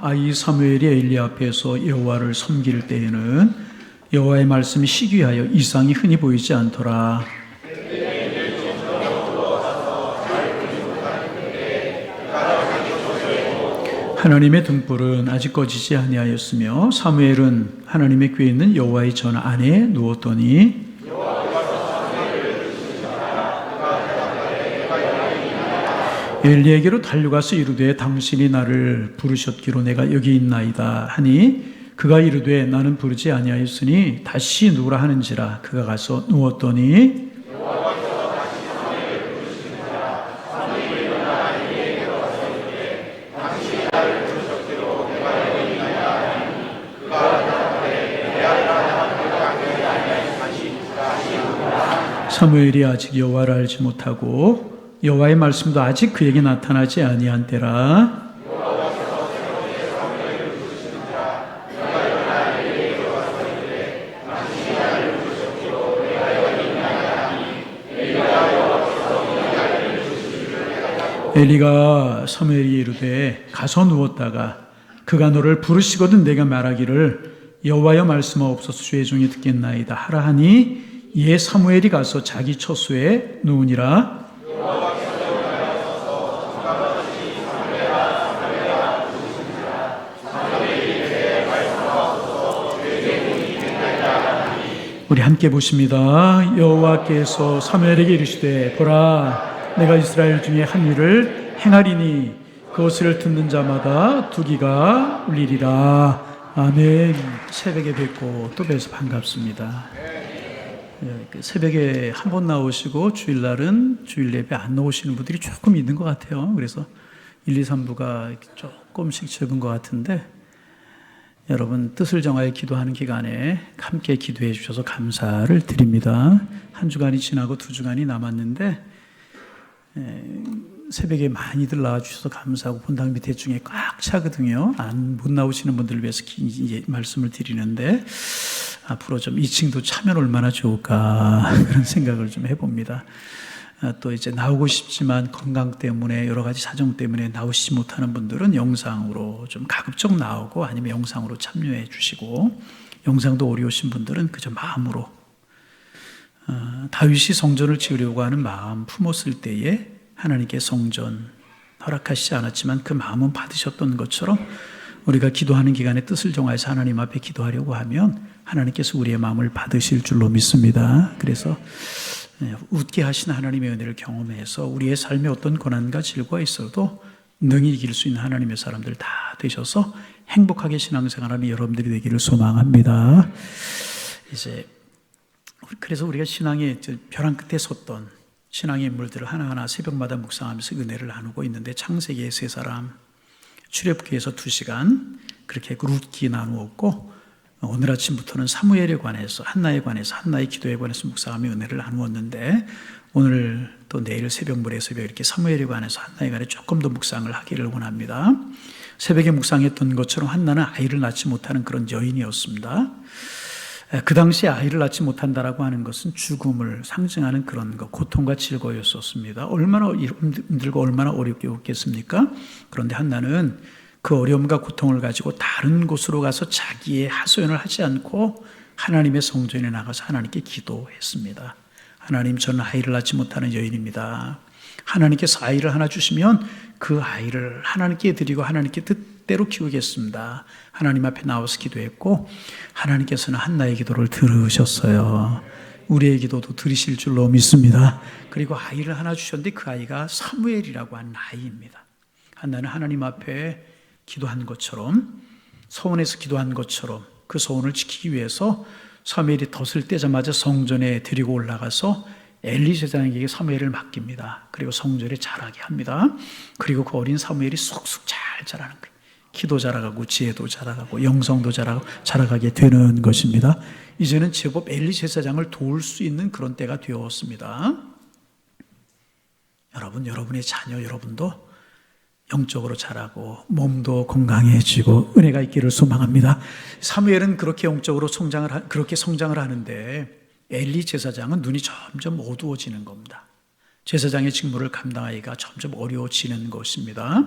아이 사무엘이 엘리 앞에서 여호와를 섬길 때에는 여호와의 말씀이 시기하여 이상이 흔히 보이지 않더라. 하나님의 등불은 아직 꺼지지 아니하였으며 사무엘은 하나님의 궤에 있는 여호와의 전 안에 누웠더니 엘리에게로 달려가서 이르되 당신이 나를 부르셨기로 내가 여기 있나이다 하니 그가 이르되 나는 부르지 아니하였으니 다시 누구라 하는지라. 그가 가서 누웠더니 사무엘이 아직 여호와를 알지 못하고 여호와의 말씀도 아직 그에게 나타나지 아니한 때라. 엘리가 사무엘이 이르되 가서 누웠다가 그가 너를 부르시거든 내가 말하기를 여호와여 말씀하옵소서 주의 종이 듣겠나이다 하라 하니 이에 사무엘이 가서 자기 처소에 누우니라. 우리 함께 보십니다. 여호와께서 사무엘에게 이르시되 보라 내가 이스라엘 중에 한 일을 행하리니 그것을 듣는 자마다 두기가 울리리라. 아멘. 새벽에 뵙고 또 뵈서 반갑습니다. 새벽에 한 번 나오시고 주일날은 주일 예배 안 나오시는 분들이 조금 있는 것 같아요. 그래서 1, 2, 3부가 조금씩 적은 것 같은데 여러분 뜻을 정하여 기도하는 기간에 함께 기도해 주셔서 감사를 드립니다. 한 주간이 지나고 두 주간이 남았는데 새벽에 많이들 나와주셔서 감사하고 본당 밑에 중에 꽉 차거든요. 못 나오시는 분들을 위해서 이제 말씀을 드리는데 앞으로 좀 2층도 차면 얼마나 좋을까 그런 생각을 좀 해봅니다. 또 이제 나오고 싶지만 건강 때문에 여러 가지 사정 때문에 나오시지 못하는 분들은 영상으로 좀 가급적 나오고 아니면 영상으로 참여해 주시고 영상도 어려우신 분들은 그저 마음으로 다윗이 성전을 지으려고 하는 마음 품었을 때에 하나님께 성전 허락하시지 않았지만 그 마음은 받으셨던 것처럼 우리가 기도하는 기간에 뜻을 정하여서 하나님 앞에 기도하려고 하면 하나님께서 우리의 마음을 받으실 줄로 믿습니다. 그래서 웃게 하신 하나님의 은혜를 경험해서 우리의 삶에 어떤 고난과 질고가 있어도 능히 이길 수 있는 하나님의 사람들 다 되셔서 행복하게 신앙생활하는 여러분들이 되기를 소망합니다. 그래서 우리가 신앙의 벼랑 끝에 섰던 신앙의 인물들을 하나하나 새벽마다 묵상하면서 은혜를 나누고 있는데 창세기의 세 사람, 출애굽기에서 2시간 그렇게 룻기 나누었고 오늘 아침부터는 사무엘에 관해서 한나에 관해서 한나의 기도에 관해서 묵상하며 은혜를 나누었는데 오늘 또 내일 새벽물에 이렇게 사무엘에 관해서 한나에 관해 조금 더 묵상을 하기를 원합니다. 새벽에 묵상했던 것처럼 한나는 아이를 낳지 못하는 그런 여인이었습니다. 그 당시에 아이를 낳지 못한다라고 하는 것은 죽음을 상징하는 그런 것, 고통과 질거였었습니다. 얼마나 힘들고 얼마나 어렵겠습니까? 그런데 한나는 그 어려움과 고통을 가지고 다른 곳으로 가서 자기의 하소연을 하지 않고 하나님의 성전에 나가서 하나님께 기도했습니다. 하나님, 저는 아이를 낳지 못하는 여인입니다. 하나님께서 아이를 하나 주시면 그 아이를 하나님께 드리고 하나님께 뜻대로 키우겠습니다. 하나님 앞에 나와서 기도했고 하나님께서는 한나의 기도를 들으셨어요. 우리의 기도도 들으실 줄로 믿습니다. 그리고 아이를 하나 주셨는데 그 아이가 사무엘이라고 하는 아이입니다. 한나는 하나님 앞에 기도한 것처럼 서원에서 기도한 것처럼 그 서원을 지키기 위해서 사무엘이 덫을 떼자마자 성전에 데리고 올라가서 엘리 제사장에게 사무엘을 맡깁니다. 그리고 성전에 자라게 합니다. 그리고 그 어린 사무엘이 쑥쑥 잘 자라는 거예요. 키도 자라가고 지혜도 자라가고 영성도 자라가게 되는 것입니다. 이제는 제법 엘리 제사장을 도울 수 있는 그런 때가 되었습니다. 여러분의 자녀 여러분도 영적으로 자라고 몸도 건강해지고 은혜가 있기를 소망합니다. 사무엘은 그렇게 영적으로 그렇게 성장을 하는데 엘리 제사장은 눈이 점점 어두워지는 겁니다. 제사장의 직무를 감당하기가 점점 어려워지는 것입니다.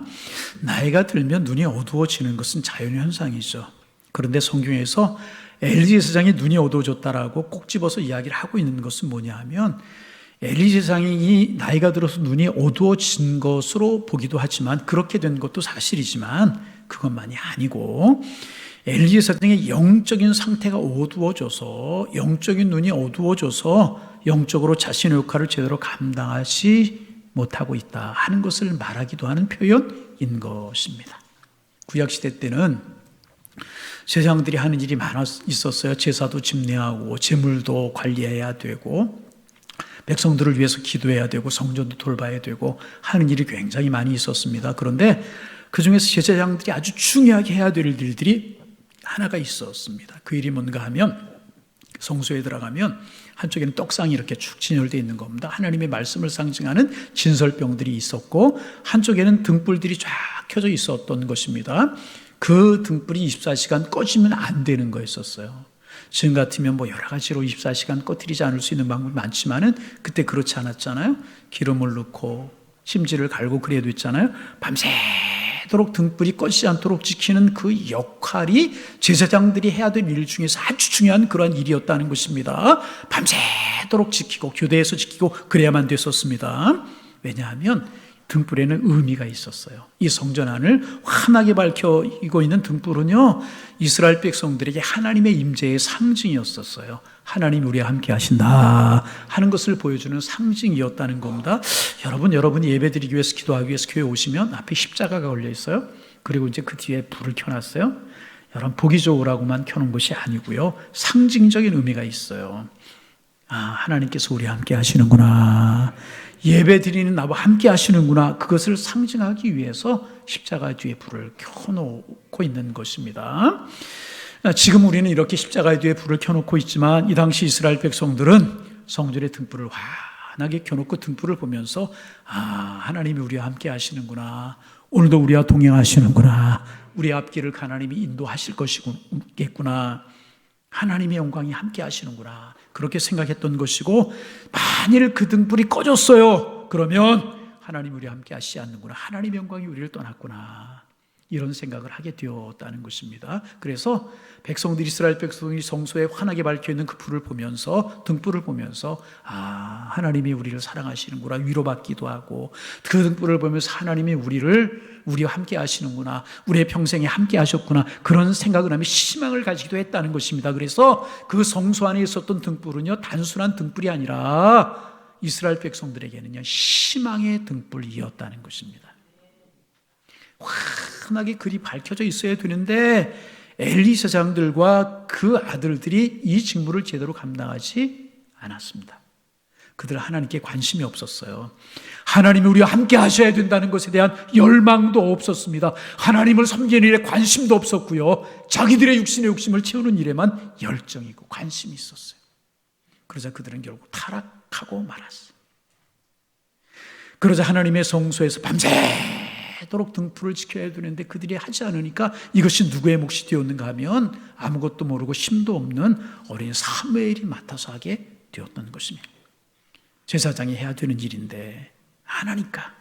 나이가 들면 눈이 어두워지는 것은 자연현상이죠. 그런데 성경에서 엘리 제사장이 눈이 어두워졌다라고 꼭 집어서 이야기를 하고 있는 것은 뭐냐 하면, 엘리 제사장이 나이가 들어서 눈이 어두워진 것으로 보기도 하지만, 그렇게 된 것도 사실이지만 그것만이 아니고, 엘리 제사장의 영적인 상태가 어두워져서, 영적인 눈이 어두워져서 영적으로 자신의 역할을 제대로 감당하지 못하고 있다 하는 것을 말하기도 하는 표현인 것입니다. 구약시대 때는 제사장들이 하는 일이 많아 있었어요. 제사도 집례하고 제물도 관리해야 되고 백성들을 위해서 기도해야 되고 성전도 돌봐야 되고 하는 일이 굉장히 많이 있었습니다. 그런데 그 중에서 제사장들이 아주 중요하게 해야 될 일들이 하나가 있었습니다. 그 일이 뭔가 하면, 성소에 들어가면 한쪽에는 떡상이 이렇게 축 진열되어 있는 겁니다. 하나님의 말씀을 상징하는 진설병들이 있었고, 한쪽에는 등불들이 쫙 켜져 있었던 것입니다. 그 등불이 24시간 꺼지면 안 되는 거였었어요. 지금 같으면 뭐 여러 가지로 24시간 꺼뜨리지 않을 수 있는 방법이 많지만은 그때 그렇지 않았잖아요. 기름을 넣고 심지를 갈고 그래야 됐잖아요. 밤새도록 등불이 꺼지지 않도록 지키는 그 역할이 제사장들이 해야 될 일 중에서 아주 중요한 그러한 일이었다는 것입니다. 밤새도록 지키고 교대에서 지키고 그래야만 됐었습니다. 왜냐하면 등불에는 의미가 있었어요. 이 성전 안을 환하게 밝히고 있는 등불은요, 이스라엘 백성들에게 하나님의 임재의 상징이었었어요. 하나님이 우리와 함께 하신다 하는 것을 보여주는 상징이었다는 겁니다. 여러분이 예배드리기 위해서, 기도하기 위해서 교회 오시면 앞에 십자가가 걸려 있어요. 그리고 이제 그 뒤에 불을 켜놨어요. 여러분, 보기 좋으라고만 켜놓은 것이 아니고요, 상징적인 의미가 있어요. 아, 하나님께서 우리와 함께 하시는구나, 예배 드리는 나와 함께 하시는구나, 그것을 상징하기 위해서 십자가 뒤에 불을 켜놓고 있는 것입니다. 지금 우리는 이렇게 십자가 뒤에 불을 켜놓고 있지만, 이 당시 이스라엘 백성들은 성전의 등불을 환하게 켜놓고 등불을 보면서, 아, 하나님이 우리와 함께 하시는구나, 오늘도 우리와 동행하시는구나, 우리 앞길을 하나님이 인도하실 것이겠구나, 하나님의 영광이 함께 하시는구나, 그렇게 생각했던 것이고, 만일 그 등불이 꺼졌어요, 그러면 하나님 우리와 함께 하시지 않는구나, 하나님의 영광이 우리를 떠났구나, 이런 생각을 하게 되었다는 것입니다. 그래서 백성들이, 이스라엘 백성이 성소에 환하게 밝혀있는 그 불을 보면서, 등불을 보면서, 아, 하나님이 우리를 사랑하시는구나, 위로받기도 하고, 그 등불을 보면서 하나님이 우리와 함께 하시는구나, 우리의 평생에 함께 하셨구나, 그런 생각을 하며 희망을 가지기도 했다는 것입니다. 그래서 그 성소 안에 있었던 등불은요, 단순한 등불이 아니라 이스라엘 백성들에게는요, 희망의 등불이었다는 것입니다. 환하게 글이 밝혀져 있어야 되는데, 엘리 제사장들과 그 아들들이 이 직무를 제대로 감당하지 않았습니다. 그들 하나님께 관심이 없었어요. 하나님이 우리와 함께 하셔야 된다는 것에 대한 열망도 없었습니다. 하나님을 섬기는 일에 관심도 없었고요, 자기들의 육신의 욕심을 채우는 일에만 열정이고 관심이 있었어요. 그러자 그들은 결국 타락하고 말았어요. 그러자 하나님의 성소에서 밤새도록 등불을 지켜야 되는데 그들이 하지 않으니까 이것이 누구의 몫이 되었는가 하면, 아무것도 모르고 힘도 없는 어린 사무엘이 맡아서 하게 되었던 것입니다. 제사장이 해야 되는 일인데 안 하니까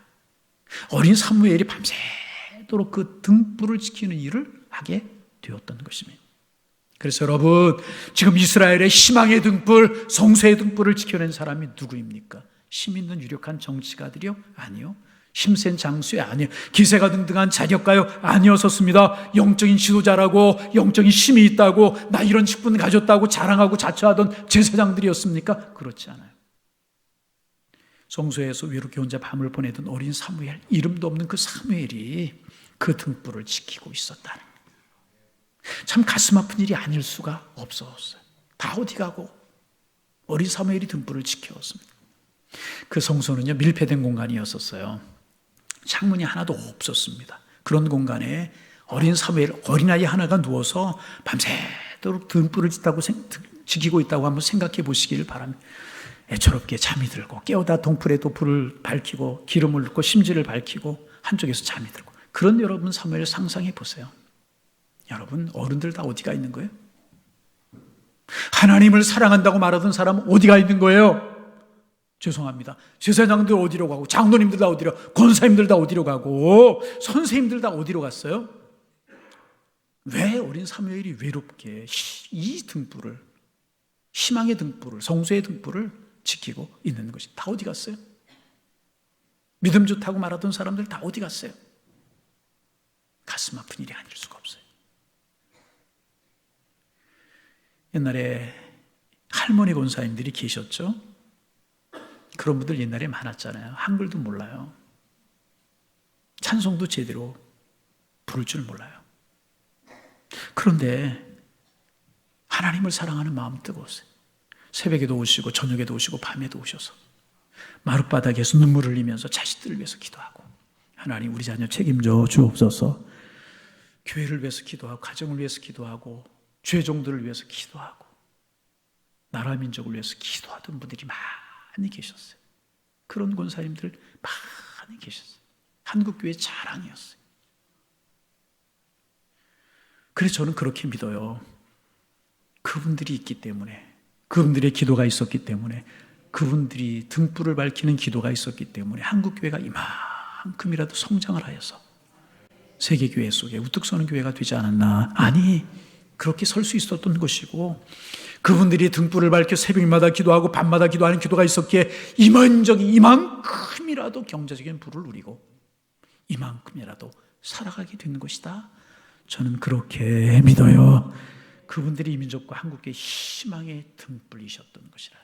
어린 사무엘이 밤새도록 그 등불을 지키는 일을 하게 되었던 것입니다. 그래서 여러분, 지금 이스라엘의 희망의 등불, 성소의 등불을 지켜낸 사람이 누구입니까? 힘 있는 유력한 정치가들이요? 아니요. 힘센 장수야? 아니요. 기세가 등등한 자격가요? 아니었었습니다. 영적인 지도자라고, 영적인 힘이 있다고, 나 이런 직분 가졌다고 자랑하고 자처하던 제사장들이었습니까? 그렇지 않아요. 성소에서 외롭게 혼자 밤을 보내던 어린 사무엘, 이름도 없는 그 사무엘이 그 등불을 지키고 있었다는, 참 가슴 아픈 일이 아닐 수가 없었어요. 다 어디 가고 어린 사무엘이 등불을 지켜왔습니다. 그 성소는요, 밀폐된 공간이었었어요. 창문이 하나도 없었습니다. 그런 공간에 어린 사무엘, 어린아이 하나가 누워서 밤새도록 등불을 지키고 있다고 한번 생각해 보시길 바랍니다. 애처롭게 잠이 들고, 깨우다 동풀에도 불을 밝히고 기름을 넣고 심지를 밝히고 한쪽에서 잠이 들고, 그런 여러분 사무엘 상상해 보세요. 여러분, 어른들 다 어디가 있는 거예요? 하나님을 사랑한다고 말하던 사람은 어디가 있는 거예요? 죄송합니다. 제사장들 어디로 가고, 장로님들 다 어디로, 권사님들 다 어디로 가고, 선생님들 다 어디로 갔어요? 왜 어린 사무엘이 외롭게 이 등불을, 희망의 등불을, 성소의 등불을 지키고 있는 것이 다 어디 갔어요? 믿음 좋다고 말하던 사람들 다 어디 갔어요? 가슴 아픈 일이 아닐 수가 없어요. 옛날에 할머니 권사님들이 계셨죠? 그런 분들 옛날에 많았잖아요. 한글도 몰라요. 찬송도 제대로 부를 줄 몰라요. 그런데 하나님을 사랑하는 마음 뜨거웠어요. 새벽에도 오시고 저녁에도 오시고 밤에도 오셔서 마룻바닥에서 눈물을 흘리면서 자식들을 위해서 기도하고, 하나님 우리 자녀 책임져 주옵소서, 교회를 위해서 기도하고, 가정을 위해서 기도하고, 죄종들을 위해서 기도하고, 나라 민족을 위해서 기도하던 분들이 많이 계셨어요. 그런 권사님들 많이 계셨어요. 한국교회 자랑이었어요. 그래서 저는 그렇게 믿어요. 그분들이 있기 때문에, 그분들의 기도가 있었기 때문에, 그분들이 등불을 밝히는 기도가 있었기 때문에 한국교회가 이만큼이라도 성장을 하여서 세계교회 속에 우뚝 서는 교회가 되지 않았나. 아니, 그렇게 설 수 있었던 것이고, 그분들이 등불을 밝혀 새벽마다 기도하고 밤마다 기도하는 기도가 있었기에 이만큼이라도 경제적인 부를 누리고 이만큼이라도 살아가게 된 것이다. 저는 그렇게 믿어요. 그분들이 이 민족과 한국의 희망의 등불이셨던 것이라.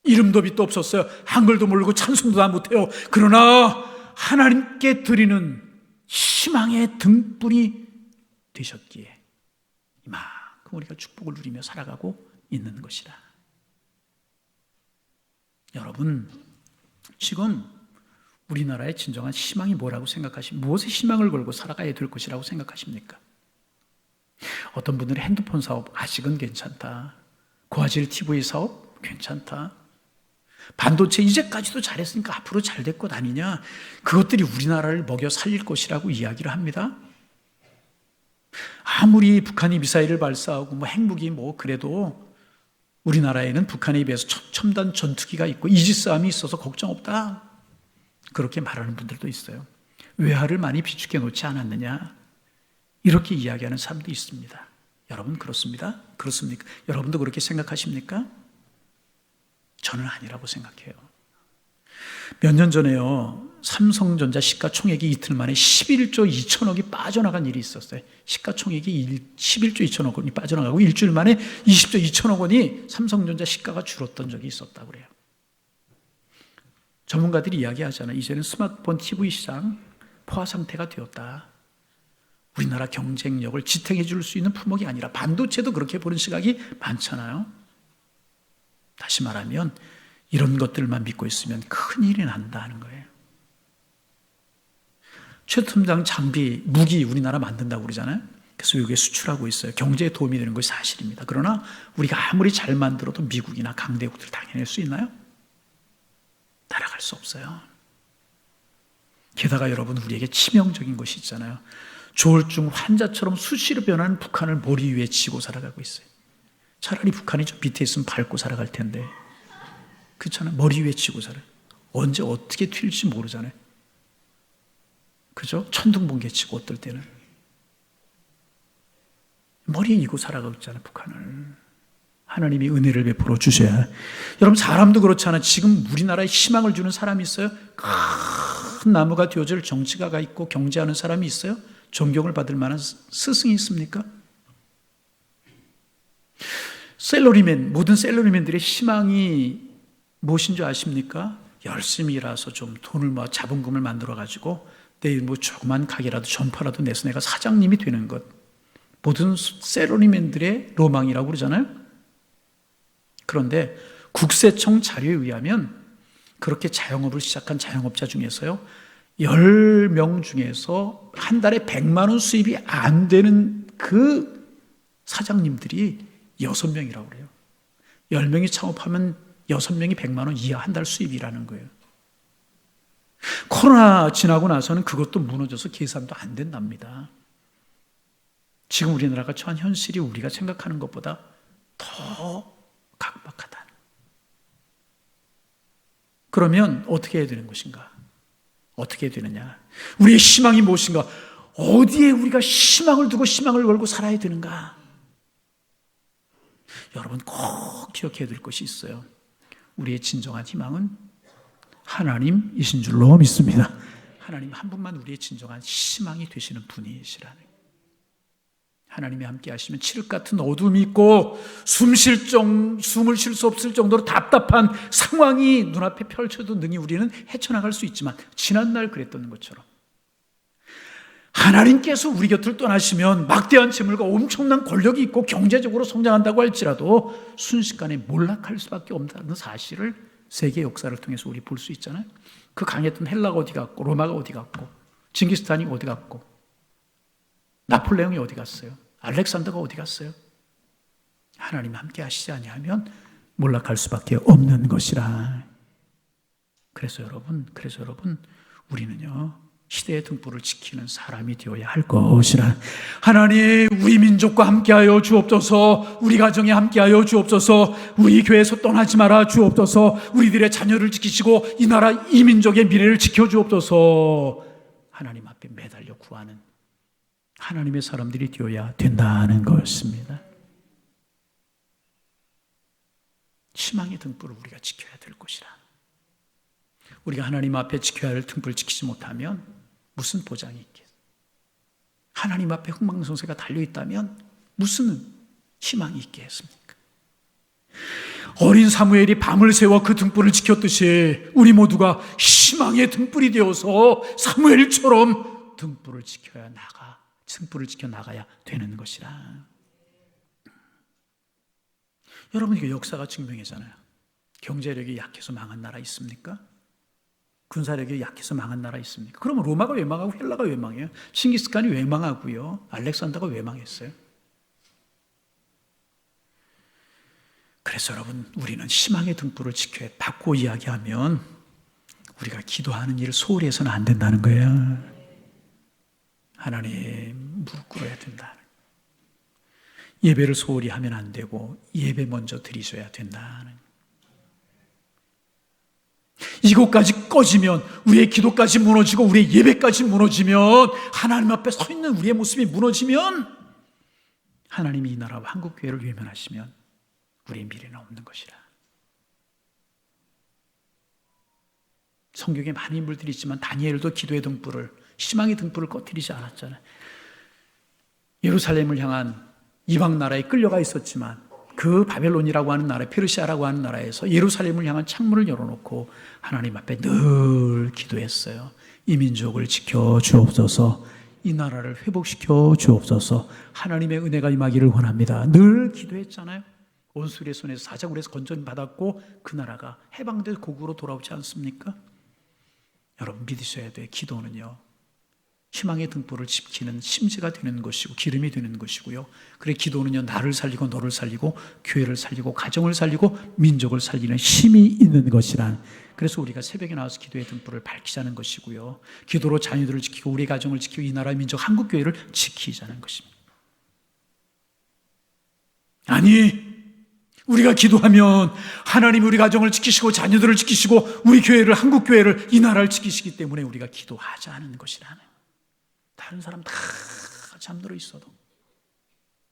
이름도 빛도 없었어요. 한글도 모르고 찬송도 다 못해요. 그러나 하나님께 드리는 희망의 등불이 되셨기에 이만큼 우리가 축복을 누리며 살아가고 있는 것이라. 여러분, 지금 우리나라의 진정한 희망이 뭐라고 생각하십니까? 무엇에 희망을 걸고 살아가야 될 것이라고 생각하십니까? 어떤 분들은 핸드폰 사업 아직은 괜찮다, 고화질 TV 사업 괜찮다, 반도체 이제까지도 잘했으니까 앞으로 잘 될 것 아니냐, 그것들이 우리나라를 먹여 살릴 것이라고 이야기를 합니다. 아무리 북한이 미사일을 발사하고 핵무기 그래도 우리나라에는 북한에 비해서 첨단 전투기가 있고 이지스함이 있어서 걱정 없다, 그렇게 말하는 분들도 있어요. 외화를 많이 비축해 놓지 않았느냐, 이렇게 이야기하는 사람도 있습니다. 여러분 그렇습니다? 그렇습니까? 여러분도 그렇게 생각하십니까? 저는 아니라고 생각해요. 몇 년 전에요, 삼성전자 시가총액이 이틀 만에 11조 2천억이 빠져나간 일이 있었어요. 시가총액이 11조 2천억 원이 빠져나가고 일주일 만에 20조 2천억 원이 삼성전자 시가가 줄었던 적이 있었다고 그래요. 전문가들이 이야기하잖아요. 이제는 스마트폰 TV 시장 포화 상태가 되었다. 우리나라 경쟁력을 지탱해 줄 수 있는 품목이 아니라, 반도체도 그렇게 보는 시각이 많잖아요. 다시 말하면 이런 것들만 믿고 있으면 큰일이 난다는 거예요. 최첨단 장비, 무기 우리나라 만든다고 그러잖아요. 그래서 여기에 수출하고 있어요. 경제에 도움이 되는 것이 사실입니다. 그러나 우리가 아무리 잘 만들어도 미국이나 강대국들 당해낼 수 있나요? 따라갈 수 없어요. 게다가 여러분, 우리에게 치명적인 것이 있잖아요. 조울증 환자처럼 수시로 변하는 북한을 머리 위에 지고 살아가고 있어요. 차라리 북한이 좀 밑에 있으면 밟고 살아갈 텐데, 그렇잖아요. 머리 위에 지고 살아요. 언제 어떻게 튈지 모르잖아요. 그죠? 천둥번개 치고 어떨 때는 머리에 이고 살아가고 있잖아요, 북한을. 하나님이 은혜를 베풀어 주셔야. 여러분, 사람도 그렇잖아요. 지금 우리나라에 희망을 주는 사람이 있어요? 큰 나무가 되어줄 정치가가 있고 경제하는 사람이 있어요? 존경을 받을 만한 스승이 있습니까? 셀러리맨, 모든 셀러리맨들의 희망이 무엇인 줄 아십니까? 열심히 일해서 좀 돈을 모아 자본금을 만들어가지고 내일 조그만 가게라도 전파라도 내서 내가 사장님이 되는 것. 모든 셀러리맨들의 로망이라고 그러잖아요. 그런데 국세청 자료에 의하면 그렇게 자영업을 시작한 자영업자 중에서요, 10명 중에서 한 달에 100만 원 수입이 안 되는 그 사장님들이 6명이라고 그래요. 10명이 창업하면 6명이 100만 원 이하 한 달 수입이라는 거예요. 코로나 지나고 나서는 그것도 무너져서 계산도 안 된답니다. 지금 우리나라가 처한 현실이 우리가 생각하는 것보다 더 각박하다. 그러면 어떻게 해야 되는 것인가? 어떻게 해야 되느냐? 우리의 희망이 무엇인가? 어디에 우리가 희망을 두고 희망을 걸고 살아야 되는가? 여러분 꼭 기억해야 될 것이 있어요. 우리의 진정한 희망은 하나님이신 줄로 믿습니다. 하나님 한 분만 우리의 진정한 희망이 되시는 분이시라는, 하나님이 함께 하시면 칠흑 같은 어둠이 있고 숨을 쉴 수 없을 정도로 답답한 상황이 눈앞에 펼쳐도 능히 우리는 헤쳐나갈 수 있지만, 지난날 그랬던 것처럼 하나님께서 우리 곁을 떠나시면 막대한 재물과 엄청난 권력이 있고 경제적으로 성장한다고 할지라도 순식간에 몰락할 수밖에 없다는 사실을 세계 역사를 통해서 우리 볼 수 있잖아요. 그 강했던 헬라가 어디 갔고, 로마가 어디 갔고, 징기스칸이 어디 갔고, 나폴레옹이 어디 갔어요? 알렉산더가 어디 갔어요? 하나님 함께 하시지 아니하면 몰락할 수밖에 없는 것이라. 그래서 여러분 우리는요, 시대의 등불을 지키는 사람이 되어야 할 것이라. 하나님, 우리 민족과 함께하여 주옵소서. 우리 가정에 함께하여 주옵소서. 우리 교회에서 떠나지 마라 주옵소서. 우리들의 자녀를 지키시고 이 나라 이 민족의 미래를 지켜주옵소서. 하나님 앞에 매달려 구하는 하나님의 사람들이 되어야 된다는 것입니다. 희망의 등불을 우리가 지켜야 될 것이라. 우리가 하나님 앞에 지켜야 할 등불을 지키지 못하면 무슨 보장이 있겠어요? 하나님 앞에 흥망성쇠가 달려있다면 무슨 희망이 있겠습니까? 어린 사무엘이 밤을 새워 그 등불을 지켰듯이 우리 모두가 희망의 등불이 되어서 사무엘처럼 등불을 지켜 나가야 되는 것이라. 여러분, 이거 역사가 증명이잖아요. 경제력이 약해서 망한 나라 있습니까? 군사력이 약해서 망한 나라 있습니까? 그러면 로마가 왜 망하고 헬라가 왜 망해요? 칭기스칸이 왜 망하고요? 알렉산더가 왜 망했어요? 그래서 여러분, 우리는 희망의 등불을 지켜야, 바꿔 이야기하면 우리가 기도하는 일을 소홀히 해서는 안 된다는 거예요. 하나님, 무릎 꿇어야 된다. 예배를 소홀히 하면 안 되고 예배 먼저 드리셔야 된다는. 이곳까지 꺼지면, 우리의 기도까지 무너지고 우리의 예배까지 무너지면, 하나님 앞에 서 있는 우리의 모습이 무너지면 하나님이 이 나라와 한국교회를 외면하시면 우리의 미래는 없는 것이라. 성경에 많은 인물들이 있지만 다니엘도 기도의 등불을, 희망의 등불을 꺼뜨리지 않았잖아요. 예루살렘을 향한 이방 나라에 끌려가 있었지만 그 바벨론이라고 하는 나라, 페르시아라고 하는 나라에서 예루살렘을 향한 창문을 열어놓고 하나님 앞에 늘 기도했어요. 이 민족을 지켜 주옵소서, 이 나라를 회복시켜 주옵소서, 하나님의 은혜가 임하기를 원합니다. 늘 기도했잖아요. 원수의 손에서 사자굴에서 건전받았고 그 나라가 해방돼서 고국으로 돌아오지 않습니까? 여러분, 믿으셔야 돼요. 기도는요, 희망의 등불을 지키는 심지가 되는 것이고 기름이 되는 것이고요. 그래, 기도는요, 나를 살리고 너를 살리고 교회를 살리고 가정을 살리고 민족을 살리는 힘이 있는 것이란. 그래서 우리가 새벽에 나와서 기도의 등불을 밝히자는 것이고요. 기도로 자녀들을 지키고 우리 가정을 지키고 이 나라 민족 한국교회를 지키자는 것입니다. 아니, 우리가 기도하면 하나님이 우리 가정을 지키시고 자녀들을 지키시고 우리 교회를, 한국교회를, 이 나라를 지키시기 때문에 우리가 기도하자는 것이라는. 다른 사람 다 잠들어 있어도,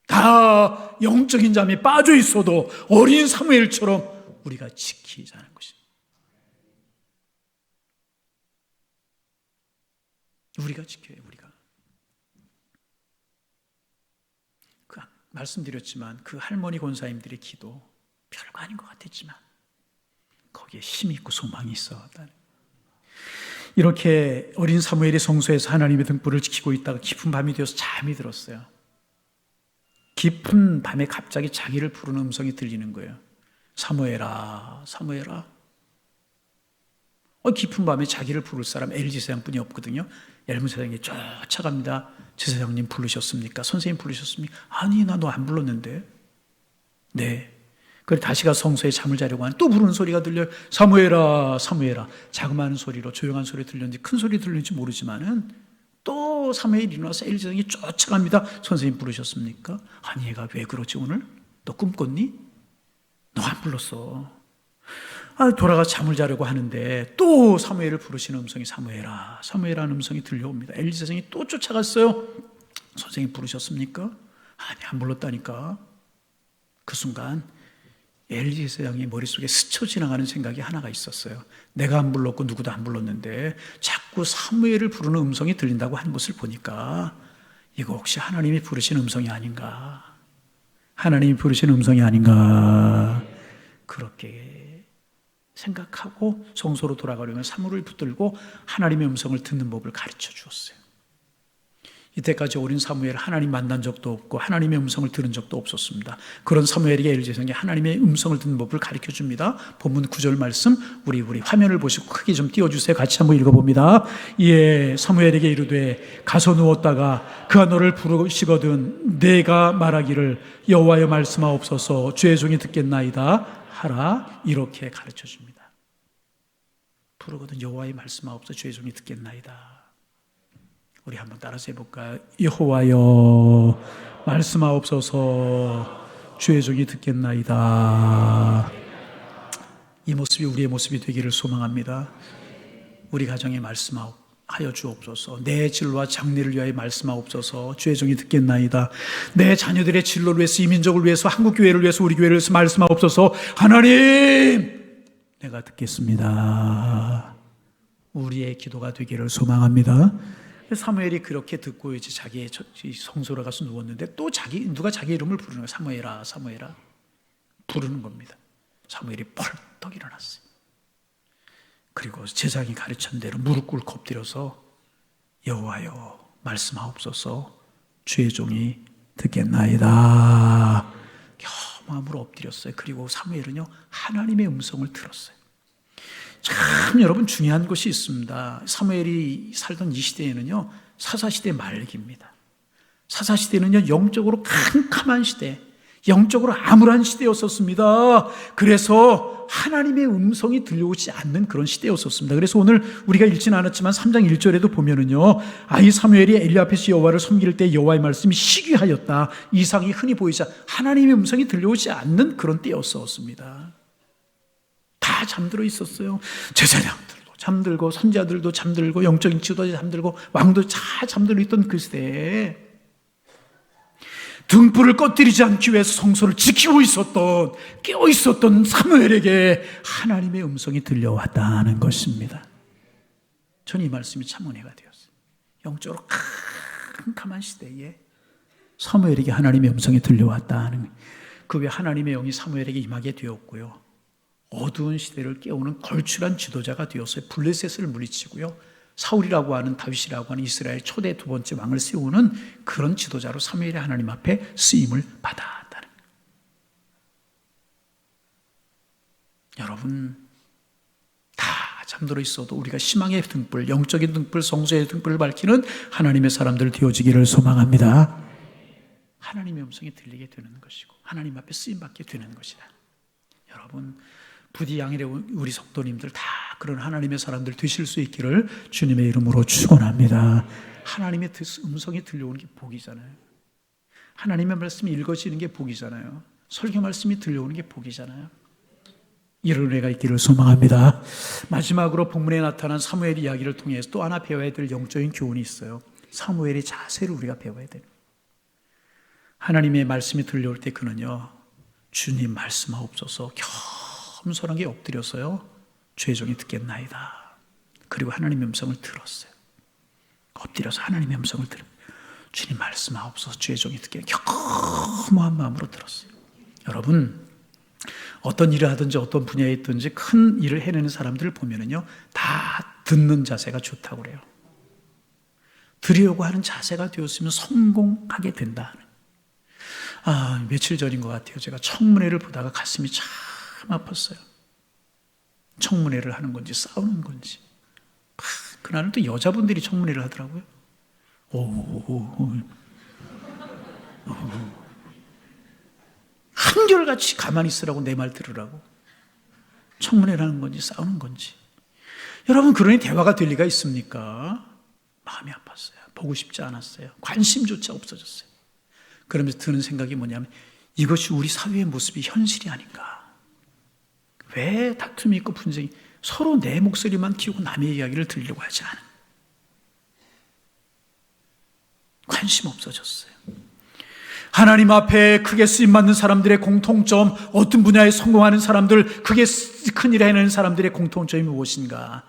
다 영적인 잠에 빠져 있어도 어린 사무엘처럼 우리가 지키자는 것입니다. 우리가 지켜요. 우리가. 말씀드렸지만 그 할머니 권사님들의 기도 별거 아닌 것 같았지만 거기에 힘이 있고 소망이 있었다는. 이렇게 어린 사무엘이 성소에서 하나님의 등불을 지키고 있다가 깊은 밤이 되어서 잠이 들었어요. 깊은 밤에 갑자기 자기를 부르는 음성이 들리는 거예요. 사무엘아, 사무엘아. 깊은 밤에 자기를 부를 사람 엘리제사장뿐이 없거든요. 엘리제사장이 쫓아갑니다. 제사장님 부르셨습니까? 선생님 부르셨습니까? 아니, 나 너 안 불렀는데. 네. 그래 다시 가서 성소에 잠을 자려고 하니 또 부르는 소리가 들려요. 사무엘아, 사무엘아. 자그마한 소리로, 조용한 소리 들렸는지 큰 소리 들렸는지 모르지만은 또 사무엘이 일어나서 엘리제사장이 쫓아갑니다. 선생님 부르셨습니까? 아니, 얘가 왜 그러지 오늘? 너 꿈꿨니? 너 안 불렀어. 돌아가서 잠을 자려고 하는데 또 사무엘을 부르시는 음성이 사무엘아, 사무엘이라는 음성이 들려옵니다. 엘리 제사장이 또 쫓아갔어요. 선생님 부르셨습니까? 아니, 안 불렀다니까. 그 순간 엘리 제사장의 머릿속에 스쳐 지나가는 생각이 하나가 있었어요. 내가 안 불렀고 누구도 안 불렀는데 자꾸 사무엘을 부르는 음성이 들린다고 하는 것을 보니까 이거 혹시 하나님이 부르신 음성이 아닌가? 하나님이 부르신 음성이 아닌가? 그렇게 생각하고 성소로 돌아가려면 사무를 붙들고 하나님의 음성을 듣는 법을 가르쳐 주었어요. 이때까지 어린 사무엘 하나님 만난 적도 없고 하나님의 음성을 들은 적도 없었습니다. 그런 사무엘에게 엘리 제사장이 하나님의 음성을 듣는 법을 가르쳐 줍니다. 본문 9절 말씀 우리 화면을 보시고 크게 좀 띄워주세요. 같이 한번 읽어봅니다. 이에 사무엘에게 이르되 가서 누웠다가 그가 너를 부르시거든 내가 말하기를 여호와여 말씀하옵소서 주의 종이 듣겠나이다 하라. 이렇게 가르쳐 줍니다. 부르거든 여호와의 말씀하옵소서 주의 종이 듣겠나이다. 우리 한번 따라서 해볼까요? 여호와여 말씀하옵소서 주의 종이 듣겠나이다. 이 모습이 우리의 모습이 되기를 소망합니다. 우리 가정에 말씀하여 주옵소서. 내 진로와 장래를 위하여 말씀하옵소서 주의 종이 듣겠나이다. 내 자녀들의 진로를 위해서 이 민족을 위해서 한국교회를 위해서 우리 교회를 위해서 말씀하옵소서. 하나님 내가 듣겠습니다. 우리의 기도가 되기를 소망합니다. 사무엘이 그렇게 듣고 이제 자기의 성소로 가서 누웠는데 또 누가 자기 이름을 부르는 거예요. 사무엘아, 사무엘아. 부르는 겁니다. 사무엘이 벌떡 일어났어요. 그리고 제사장이 가르친 대로 무릎 꿇고 엎드려서 여호와여 말씀하옵소서 주의 종이 듣겠나이다. 마음으로 엎드렸어요. 그리고 사무엘은요 하나님의 음성을 들었어요. 참 여러분 중요한 것이 있습니다. 사무엘이 살던 이 시대에는요 사사시대 말기입니다. 사사시대는요 영적으로 캄캄한 시대, 영적으로 암울한 시대였었습니다. 그래서 하나님의 음성이 들려오지 않는 그런 시대였었습니다. 그래서 오늘 우리가 읽지는 않았지만 3장 1절에도 보면은요 아이 사무엘이 엘리 앞에서 여호와를 섬길 때 여호와의 말씀이 시기하였다. 이상이 흔히 보이자 하나님의 음성이 들려오지 않는 그런 때였었습니다. 다 잠들어 있었어요. 제사장들도 잠들고 선지자들도 잠들고 영적인 지도자도 잠들고 왕도 다 잠들어 있던 그 시대에 등불을 꺼뜨리지 않기 위해서 성소를 지키고 있었던 깨어 있었던 사무엘에게 하나님의 음성이 들려왔다는 것입니다. 저는 이 말씀이 참 은혜가 되었어요. 영적으로 캄캄한 시대에 사무엘에게 하나님의 음성이 들려왔다는 그 외 하나님의 영이 사무엘에게 임하게 되었고요. 어두운 시대를 깨우는 걸출한 지도자가 되었어요. 블레셋을 물리치고요. 사울이라고 하는 다윗이라고 하는 이스라엘 초대 두 번째 왕을 세우는 그런 지도자로 사무엘이 하나님 앞에 쓰임을 받았다는 거예요. 여러분 다 잠들어 있어도 우리가 희망의 등불, 영적인 등불, 성소의 등불을 밝히는 하나님의 사람들 되어지기를 소망합니다. 하나님의 음성이 들리게 되는 것이고 하나님 앞에 쓰임받게 되는 것이다. 여러분 부디 양일의 우리 성도님들 다 그런 하나님의 사람들 되실 수 있기를 주님의 이름으로 축원합니다. 하나님의 음성이 들려오는 게 복이잖아요. 하나님의 말씀이 읽어지는 게 복이잖아요. 설교 말씀이 들려오는 게 복이잖아요. 이런 은혜가 있기를 소망합니다. 마지막으로 본문에 나타난 사무엘 이야기를 통해서 또 하나 배워야 될 영적인 교훈이 있어요. 사무엘의 자세를 우리가 배워야 돼요. 하나님의 말씀이 들려올 때 그는요 주님 말씀하옵소서 겸손하게 엎드려서요 주의 종이 듣겠나이다. 그리고 하나님의 음성을 들었어요. 엎드려서 하나님의 음성을 들어 주님 말씀하옵소서 주의 종이 듣겠나이다. 겸허한 마음으로 들었어요. 여러분 어떤 일을 하든지 어떤 분야에 있든지 큰 일을 해내는 사람들을 보면은요 다 듣는 자세가 좋다고 그래요. 들으려고 하는 자세가 되었으면 성공하게 된다. 며칠 전인 것 같아요. 제가 청문회를 보다가 가슴이 참 아팠어요. 청문회를 하는 건지 싸우는 건지. 그날은 또 여자분들이 청문회를 하더라고요. 한결같이 가만히 있으라고 내 말 들으라고. 청문회를 하는 건지 싸우는 건지. 여러분 그러니 대화가 될 리가 있습니까? 마음이 아팠어요. 보고 싶지 않았어요. 관심조차 없어졌어요. 그러면서 드는 생각이 뭐냐면 이것이 우리 사회의 모습이 현실이 아닌가. 왜 다툼이 있고 분쟁이 서로 내 목소리만 키우고 남의 이야기를 들으려고 하지 않은 관심 없어졌어요. 하나님 앞에 크게 쓰임받는 사람들의 공통점, 어떤 분야에 성공하는 사람들, 크게 큰일 해내는 사람들의 공통점이 무엇인가?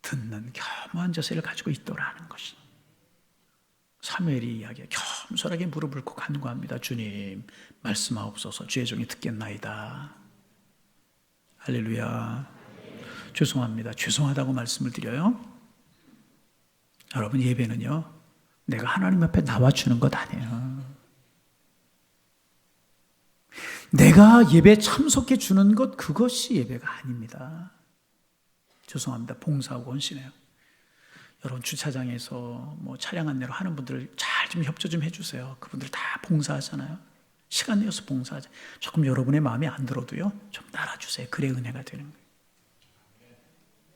듣는 겸허한 자세를 가지고 있더라는 것이. 사무엘이 이야기해 겸손하게 무릎을 꿇고 간구합니다. 주님, 말씀하옵소서. 주의 종이 듣겠나이다. 할렐루야. 죄송합니다. 죄송하다고 말씀을 드려요. 여러분, 예배는요, 내가 하나님 앞에 나와주는 것 아니에요. 내가 예배에 참석해 주는 것, 그것이 예배가 아닙니다. 죄송합니다. 봉사하고 헌신해요. 여러분, 주차장에서 뭐 차량 안내로 하는 분들 잘 좀 협조 좀 해주세요. 그분들 다 봉사하잖아요. 시간 내어서 봉사하자. 조금 여러분의 마음에 안 들어도요, 좀 따라주세요. 그래 은혜가 되는 거예요.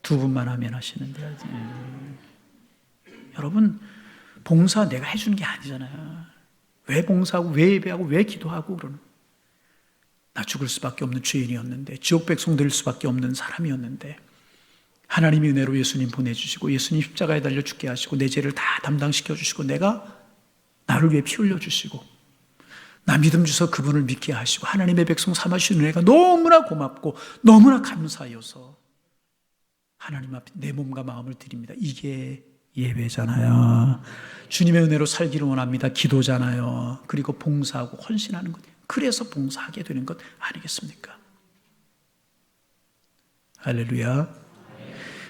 두 분만 하면 하시는데, 여러분, 봉사 내가 해주는 게 아니잖아요. 왜 봉사하고, 왜 예배하고, 왜 기도하고 그러는 거예요. 나 죽을 수밖에 없는 죄인이었는데, 지옥 백성 될 수밖에 없는 사람이었는데, 하나님의 은혜로 예수님 보내주시고, 예수님 십자가에 달려 죽게 하시고, 내 죄를 다 담당시켜 주시고, 내가 나를 위해 피 흘려 주시고, 나 믿음 주셔서 그분을 믿게 하시고, 하나님의 백성 삼아주신 은혜가 너무나 고맙고 너무나 감사해서 하나님 앞에 내 몸과 마음을 드립니다. 이게 예배잖아요. 주님의 은혜로 살기를 원합니다. 기도잖아요. 그리고 봉사하고 헌신하는 것. 그래서 봉사하게 되는 것 아니겠습니까? 할렐루야.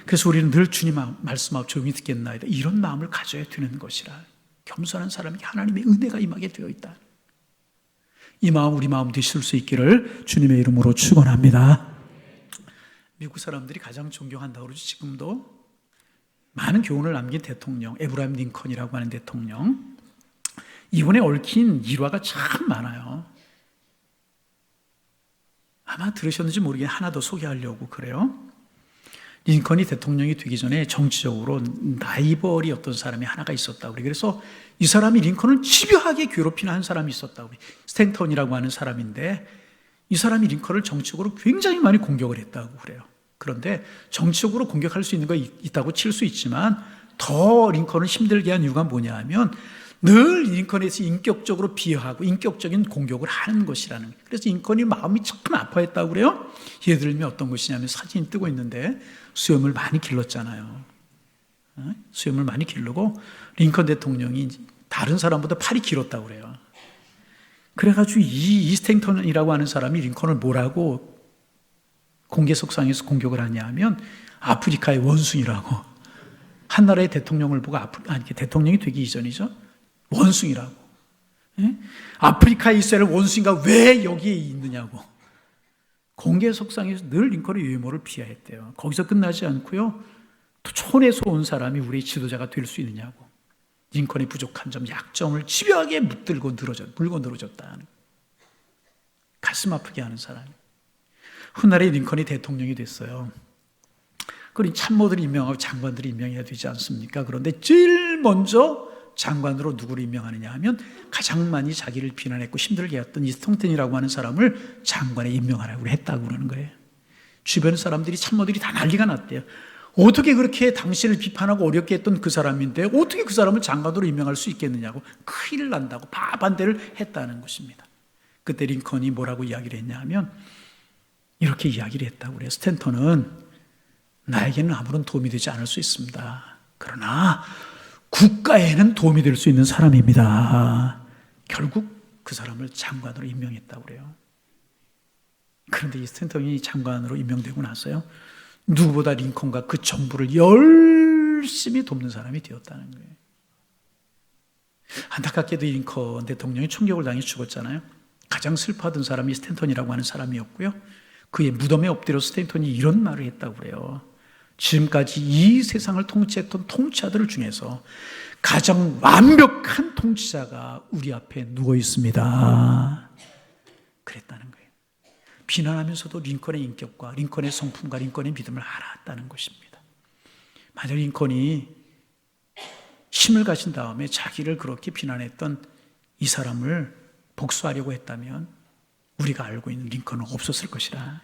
그래서 우리는 늘 주님 말씀하고 조용히 듣겠나이다. 이런 마음을 가져야 되는 것이라. 겸손한 사람에게 하나님의 은혜가 임하게 되어 있다. 이 마음, 우리 마음 되실 수 있기를 주님의 이름으로 축원합니다. 미국 사람들이 가장 존경한다고 그러죠. 지금도 많은 교훈을 남긴 대통령, 에브라임 링컨이라고 하는 대통령. 이번에 얽힌 일화가 참 많아요. 아마 들으셨는지 모르겠는데 하나 더 소개하려고 그래요. 링컨이 대통령이 되기 전에 정치적으로 라이벌이 어떤 사람이 하나가 있었다고 그래요. 그래서 이 사람이 링컨을 집요하게 괴롭히는 한 사람이 있었다고 그래요. 스탠턴이라고 하는 사람인데, 이 사람이 링컨을 정치적으로 굉장히 많이 공격을 했다고 그래요. 그런데 정치적으로 공격할 수 있는 거 있다고 칠 수 있지만, 더 링컨을 힘들게 한 이유가 뭐냐 하면 늘 링컨에 대해서 인격적으로 비하하고 인격적인 공격을 하는 것이라는 거예요. 그래서 링컨이 마음이 참 아파했다고 그래요. 예를 들면 어떤 것이냐면, 사진이 뜨고 있는데 수염을 많이 길렀잖아요. 수염을 많이 기르고 링컨 대통령이 다른 사람보다 팔이 길었다고 그래요. 그래가지고 이 스탠턴이라고 하는 사람이 링컨을 뭐라고 공개석상에서 공격을 하냐 하면 아프리카의 원숭이라고. 한 나라의 대통령을 보고 대통령이 되기 이전이죠. 원숭이라고. 아프리카에 있어야 할 원숭이가 왜 여기에 있느냐고. 공개석상에서 늘 링컨의 외모를 비하했대요. 거기서 끝나지 않고요, 또 촌에서 온 사람이 우리의 지도자가 될 수 있느냐고. 링컨의 부족한 점, 약점을 집요하게 물고 늘어졌다는, 가슴 아프게 하는 사람이. 훗날에 링컨이 대통령이 됐어요. 그리고 참모들이 임명하고 장관들이 임명해야 되지 않습니까? 그런데 제일 먼저 장관으로 누구를 임명하느냐 하면 가장 많이 자기를 비난했고 힘들게 했던 이 스탠턴이라고 하는 사람을 장관에 임명하라고 했다고 그러는 거예요. 주변 사람들이, 참모들이 다 난리가 났대요. 어떻게 그렇게 당신을 비판하고 어렵게 했던 그 사람인데 어떻게 그 사람을 장관으로 임명할 수 있겠느냐고 큰일 난다고 반대를 했다는 것입니다. 그때 링컨이 뭐라고 이야기를 했냐 하면 이렇게 이야기를 했다고 그래요. 스탠턴은 나에게는 아무런 도움이 되지 않을 수 있습니다. 그러나 국가에는 도움이 될 수 있는 사람입니다. 결국 그 사람을 장관으로 임명했다고 그래요. 그런데 이 스탠턴이 장관으로 임명되고 나서요, 누구보다 링컨과 그 정부를 열심히 돕는 사람이 되었다는 거예요. 안타깝게도 링컨 대통령이 총격을 당해 죽었잖아요. 가장 슬퍼하던 사람이 스탠턴이라고 하는 사람이었고요. 그의 무덤에 엎드려 스탠턴이 이런 말을 했다고 그래요. 지금까지 이 세상을 통치했던 통치자들 중에서 가장 완벽한 통치자가 우리 앞에 누워 있습니다. 그랬다는 거예요. 비난하면서도 링컨의 인격과 링컨의 성품과 링컨의 믿음을 알았다는 것입니다. 만약 링컨이 힘을 가진 다음에 자기를 그렇게 비난했던 이 사람을 복수하려고 했다면 우리가 알고 있는 링컨은 없었을 것이라.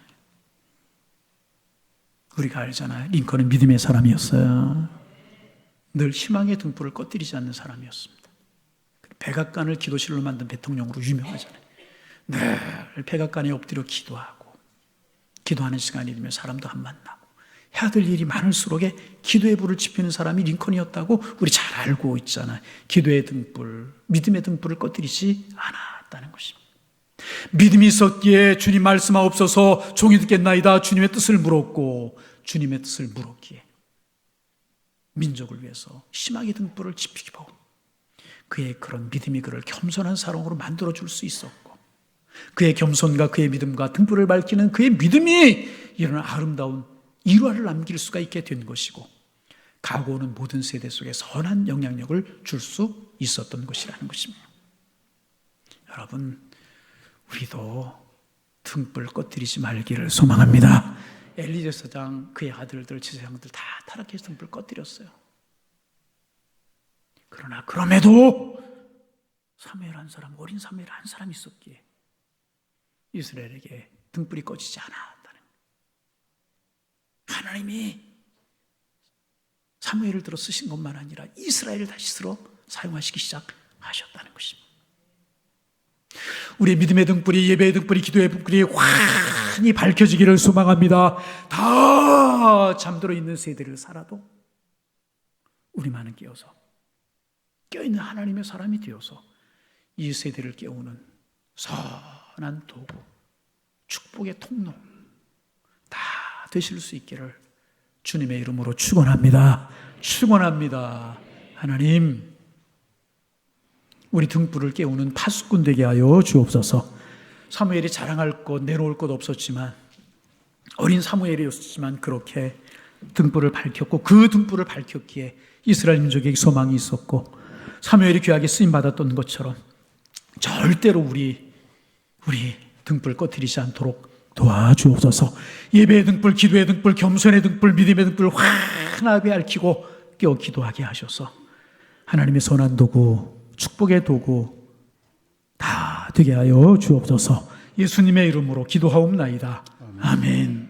우리가 알잖아요. 링컨은 믿음의 사람이었어요. 늘 희망의 등불을 꺼뜨리지 않는 사람이었습니다. 백악관을 기도실로 만든 대통령으로 유명하잖아요. 늘 백악관에 엎드려 기도하고, 기도하는 시간이 되면 사람도 안 만나고, 해야 될 일이 많을수록 기도의 불을 지피는 사람이 링컨이었다고 우리 잘 알고 있잖아요. 기도의 등불, 믿음의 등불을 꺼뜨리지 않았다는 것입니다. 믿음이 있었기에 주님 말씀하옵소서 종이 듣겠나이다 주님의 뜻을 물었고, 주님의 뜻을 물었기에 민족을 위해서 희망의 등불을 지피고, 그의 그런 믿음이 그를 겸손한 사람으로 만들어줄 수 있었고, 그의 겸손과 그의 믿음과 등불을 밝히는 그의 믿음이 이런 아름다운 일화를 남길 수가 있게 된 것이고, 가고 오는 모든 세대 속에 선한 영향력을 줄 수 있었던 것이라는 것입니다. 여러분, 우리도 등불 꺼뜨리지 말기를 소망합니다. 엘리 제사장, 그의 아들들, 제사장들 다 타락해서 등불 꺼뜨렸어요. 그러나 그럼에도 사무엘 한 사람, 어린 사무엘 한 사람 있었기에 이스라엘에게 등불이 꺼지지 않았다는 거예요. 하나님이 사무엘을 들어 쓰신 것만 아니라 이스라엘을 다시 들어 사용하시기 시작하셨다는 것입니다. 우리의 믿음의 등불이, 예배의 등불이, 기도의 등불이 환히 밝혀지기를 소망합니다. 다 잠들어 있는 세대를 살아도 우리만은 깨어서, 깨어있는 하나님의 사람이 되어서 이 세대를 깨우는 선한 도구, 축복의 통로 다 되실 수 있기를 주님의 이름으로 축원합니다. 축원합니다. 하나님, 우리 등불을 깨우는 파수꾼 되게 하여 주옵소서. 사무엘이 자랑할 것, 내놓을 것 없었지만, 어린 사무엘이었지만 그렇게 등불을 밝혔고, 그 등불을 밝혔기에 이스라엘 민족에게 소망이 있었고, 사무엘이 귀하게 쓰임받았던 것처럼 절대로 우리 등불 꺼뜨리지 않도록 도와주옵소서. 예배의 등불, 기도의 등불, 겸손의 등불, 믿음의 등불 환하게 밝히고 깨어 기도하게 하셔서 하나님의 선한 도구, 축복의 도구 다 되게 하여 주옵소서. 예수님의 이름으로 기도하옵나이다. 아멘.